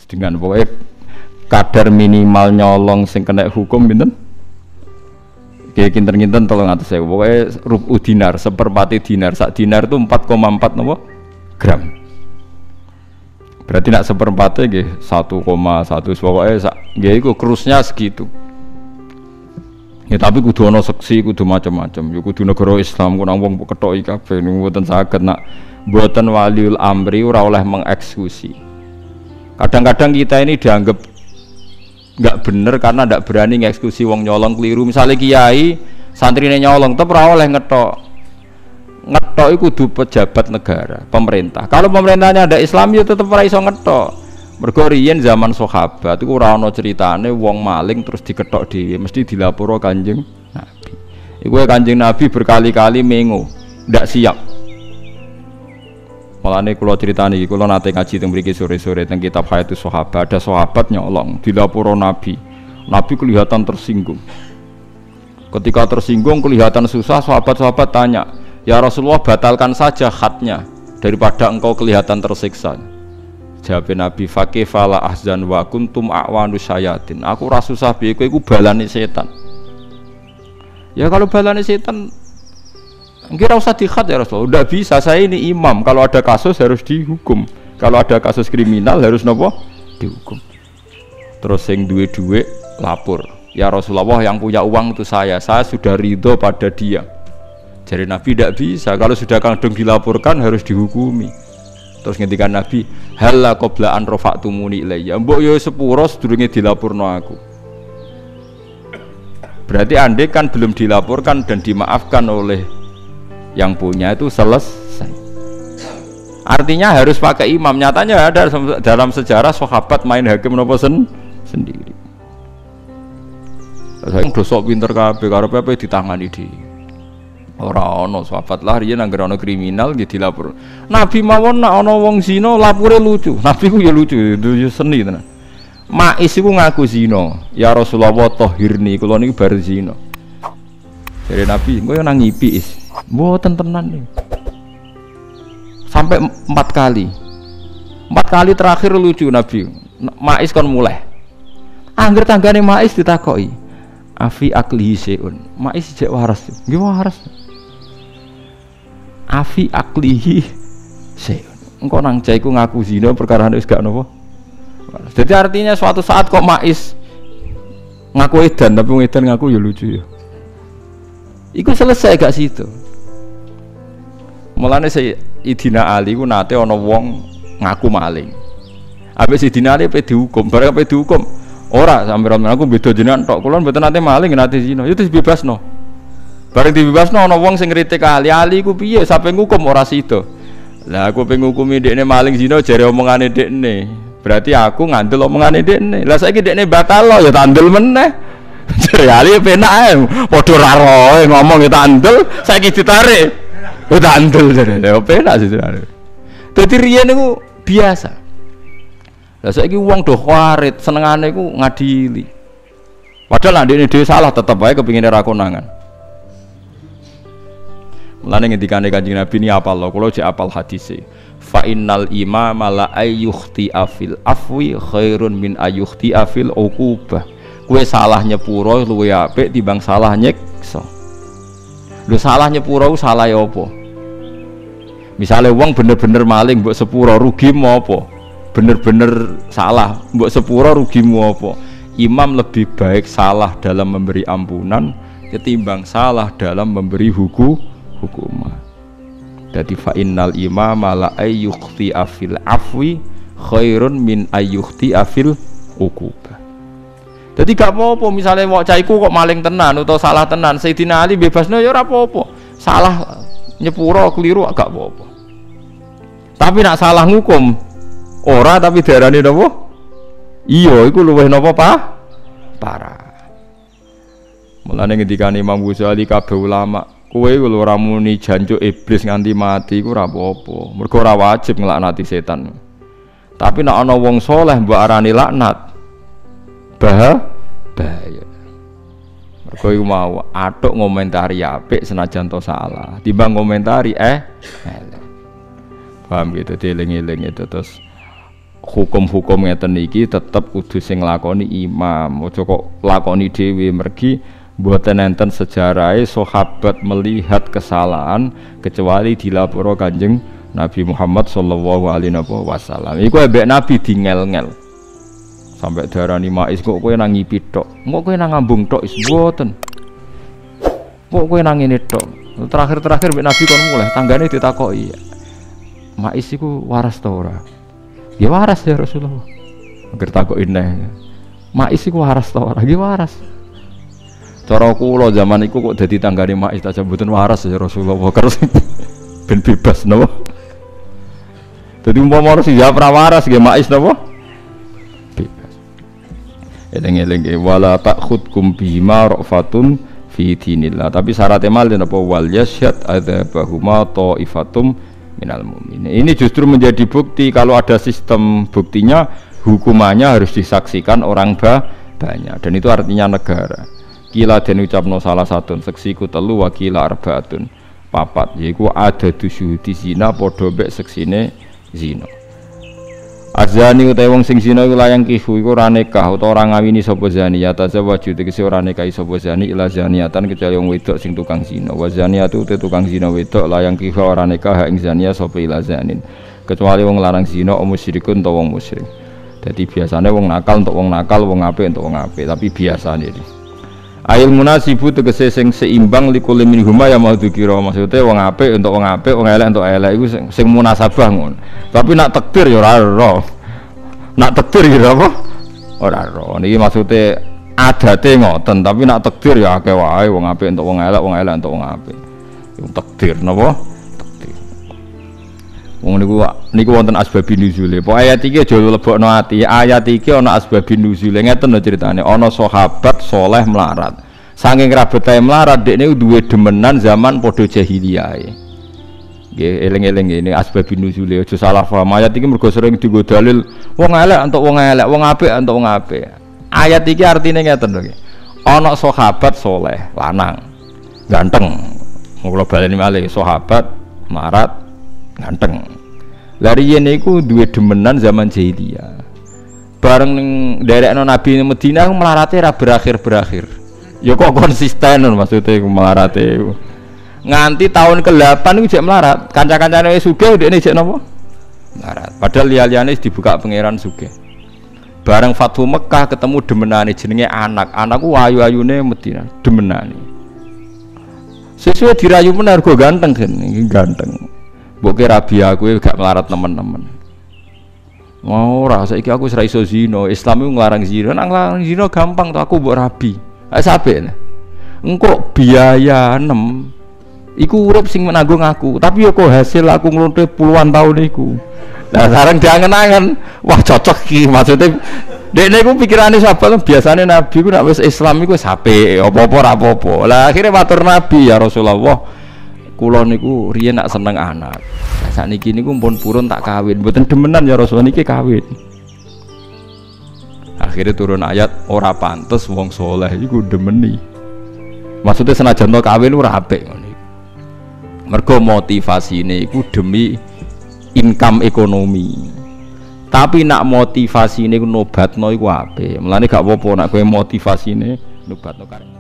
dengan pokoknya kadar minimal nyolong sing kena hukum pinten? Kayak kinten-kinten 300.000. Pokoknya rubu dinar, seperempat dinar. Sak dinar itu 4,4 napa? Gram. Berarti nak seperempatnya nggih 1,1 pokoknya sak nggih iku krusnya segitu. Ya tapi kudu ana seksi, kudu macam-macam. Ya kudu negara Islam ku nang wong kethoki kabeh niku mboten saged nak mboten waliul amri ora oleh mengeksekusi. Kadang-kadang kita ini dianggap enggak bener karena ndak berani ngeksekusi wong nyolong keliru. Misalnya kiai santrine nyolong tetep ora oleh ngetok. Ngetok iku kudu pejabat negara, pemerintah. Kalau pemerintahnya ada Islam ya tetep ora iso ngetok. Mergo riyen zaman sahabat iku ora ana ceritane wong maling terus diketok dhewe, mesti dilaporo Kanjeng Nabi. Iku Kanjeng Nabi berkali-kali mengo, ndak siap. Mulane kula critani iki, kula nate ngaji teng mriki sore-sore teng kitab Hayatus Sahabat, ada sahabat nyolong dilaporo Nabi. Nabi kelihatan tersinggung. Ketika tersinggung kelihatan susah, sahabat-sahabat tanya, "Ya Rasulullah, batalkan saja khatnya daripada engkau kelihatan tersiksa." Jawab Nabi, "Fakifala ahzan wa kuntum a'wanu syayatin." Aku ora susah piye kowe iku balane setan. Ya kalau balane setan enggak usah dikhat ya Rasulullah. Udah bisa, saya ini imam. Kalau ada kasus harus dihukum. Kalau ada kasus kriminal harus nopo? Dihukum. Terus yang duwe-duwe lapor. Ya Rasulullah, yang punya uang itu saya sudah ridho pada dia. Jadi Nabi tidak bisa. Kalau sudah kadung dilaporkan harus dihukumi. Terus ngendikan Nabi, "Halla qabla an rafa'tumuni ilayya." Mbok yo sepuro sedurunge dilaporno aku. Berarti andai kan belum dilaporkan dan dimaafkan oleh yang punya itu selesai. Artinya harus pakai imam. Nyatanya ada dalam sejarah sahabat main hakim nopo sendiri. Saya dosa pinter kabeh karo pepe ditangani di. Ora ana sahabat lah riyen anggere ana kriminal nggih dilapor. Nabi mawon nek ana wong zina lapore lucu. Nabi ku ya lucu, itu seni tenan. Ma'is iku ngaku zina. Ya Rasulullah tahirni, kula niki bar zina. Dari Nabi, engko yo nang ngipi is. Mboten tenan nih. Sampai 4 kali. 4 kali terakhir lucu Nabi. Ma'is kon mulai. Angger tanggane Ma'is ditakoki. Afi aklihi seun. Ma'is jek waras. Nggih waras. Afi aklihi seun. Engko nang cah iku ngaku zina perkara wis gak napa. Jadi artinya suatu saat kok Ma'is ngaku edan tapi wong edan ngaku ya lucu ya. Iku selesai gak situ. Mulane Sayyidina Ali ku nate ana wong ngaku maling. Habis Sayyidina Ali pe dihukum, bareng pe dihukum. Ora sampe romen aku beda jenengan tok, kula mboten nate maling nate zina. Itu dibebasno. Bareng dibebasno ana wong sing ngritik Ali ku piye sampe ngukum ora sida. Lah aku pengen ngukumi dekne maling zina jare omongane dekne. Berarti aku ngandel omongane dekne. Lah saiki dekne batal lo ya tandel meneh. Jare Ali penak ae. Padha ra roe ngomong ya tandel, saiki ditarik. Ya tandel jare. Ya penak sih. Dadi riyen niku biasa. Lah saiki wong do kharit, senengane iku ngadili. Padahal ndekne dhewe salah tetep wae kepingine ra konangan. Mulane ngendikane Kanjeng Nabi ni apal lho, kula jek apal hadise. Fa innal imama la ayyukhti afil afwi khairun min ayyukhti afil uqubah. Kowe salah nyepuro luwih apik timbang salah nyiksa. Lho salah nyepuro salah ya apa? Misale wong bener-bener maling mbok sepuro rugimu apa? Bener-bener salah mbok sepuro rugimu apa? Imam lebih baik salah dalam memberi ampunan ketimbang salah dalam memberi hukuman. Jadi fa innal imama la ayyukhti afil afwi khairun min ayyukhti afil uqubah. Jadi gak apa-apa misalnya wong caiku kok maling tenan atau salah tenan, Sayyidina Ali bebasno ya ora apa-apa. Salah nyepuro keliru gak apa-apa. Tapi nak salah ngukum ora tapi diarani napa? Iya iku luwih napa parah. Mulane ngendikane Imam Ghazali kabeh ulama kowe lho ora muni jancuk iblis nganti mati iku ora apa-apa. Mergo ora wajib nglaknati setan. Tapi nek ana wong saleh mbok arani laknat bahaya. Mergo iku mau atuk ngomentari apik senajan to salah, timbang ngomentari elek. Paham gitu dieling-eling itu terus hukum-hukum ngeten iki tetep kudu sing lakoni imam. Aja kok lakoni dhewe mergi mboten enten sejarahe sahabat melihat kesalahan kecuali dilaporo Kanjeng Nabi Muhammad sallallahu alaihi wasallam. Iku ambek Nabi dingel-ngel. Sampai darani Maiz kok kowe nang ngipi tok. Kok kowe nang ngambung tok is mboten. Kok kowe nang ngene tok. Terakhir mbek Nabi kon mulai tanggane ditakoki. Maiz iku waras ta ora? Ya waras ya Rasulullah. Agar takoki neh. Maiz iku waras ta ora? Ya waras. Cara kula zaman iku kok dadi tanggane Maiz ta mboten waras ya Rasulullah. Terus ben bebas napa? Dadi umpama sing ya pra waras nggih Maiz napa? Eleng-eleng wala ta'khudkum bima rafatun fi dinillah. Tapi syaratnya malih napa wal yasyad adzabahuma ta'ifatum minal mu'minin. Ini justru menjadi bukti kalau ada sistem buktinya hukumannya harus disaksikan orang banyak dan itu artinya negara. Kila den ucapno salah satu seksi ku telu wa kila arbaatun papat yaiku ada dusyuhudi zina padha mek seksine zina. Azani utawa wong sing zina iku layang kihu iku ora nikah utawa ora ngawini sapa zani ya tazawwaju tegese ora nikahi sapa zani ila zaniatan kecuali wong wedok sing tukang zina wa zaniatu te tukang zina wedok layang kihu ora nikah ing zania sapa ila zanin kecuali wong larang zina musyrikun utawa wong musyrik. Dadi biasane wong nakal untuk wong nakal, wong apik untuk wong apik, tapi biasane iki ail munasibu tegese sing seimbang likul minhuma ya mau dikira maksudnya wong apik untuk wong apik, wong elek untuk elek iku sing munasabah ngono. Tapi nak takdir ya ora ora. Nak takdir ya apa? Ora ora. Niki maksude adate ngoten, tapi nak takdir ya akeh wae wong apik untuk wong elek untuk wong apik. Iku takdir napa? Takdir. Wong niku wonten asbabun nuzule. Pokoke ayat iki aja lebokno ati. Ayat iki ana asbabun nuzule. Ngeten lho critane. Ana sahabat saleh melarat. Saking rabetae melarat dekne duwe demenan zaman padha jahiliyahe. Nggih, eling-eling ini asbabun nuzule. Aja salah paham. Ayat iki mergo sering dienggo dalil wong elek untuk wong elek, wong apik untuk wong apik. Ayat iki artine ngeten lho. Ana sahabat saleh lanang ganteng. Kula baleni malih sahabat melarat ganteng. Lari yen iku duwe demenan zaman jahiliyah. Bareng ning nderekno Nabi ning Madinah melarate ra berakhir. Ya kok konsisten maksudnya melarate iku. Nganti tahun ke-8 iku jek melarat. Kanca-kancane wis sugih ndekne jek napa? Melarat. Padahal liya-liyane dibuka pangeran sugih. Bareng Fathu Mekah ketemu demenane jenenge anak. Anakku ayu-ayune Madinah, demenane. Sesuai dirayu menar go ganteng kan, iki ganteng. Mbok kira rabi aku gak melarat teman-teman. Ora saiki aku wis ra iso zina. Islam iku nglarang zina. Nang larang zina gampang to aku mbok rabi. Ae sampe. Engko biaya 6 iku urip sing menanggung aku. Tapi yo kok hasil aku nglonte puluhan tahun iku. Nah, sekarang diangen-angen. Wah, cocok iki maksudnya. Dekne iku pikirane sahabat biasane Nabi ku nek wis Islam iku wis apik, apa-apa ora apa-apa. Lah akhire matur Nabi ya Rasulullah. Kula niku riyen nak seneng anak. Lah sakniki niku pun purun tak kawin, mboten demenan ya Rasul niki kawin. Akhirnya turun ayat ora pantes wong soleh iku demeni. Maksudnya senajan to kawin ora apik ngono. Mergo motivasine iku demi income ekonomi. Tapi nak motivasine iku nobatno iku apik. Mulane gak apa-apa nak kowe motivasine nobatno karep.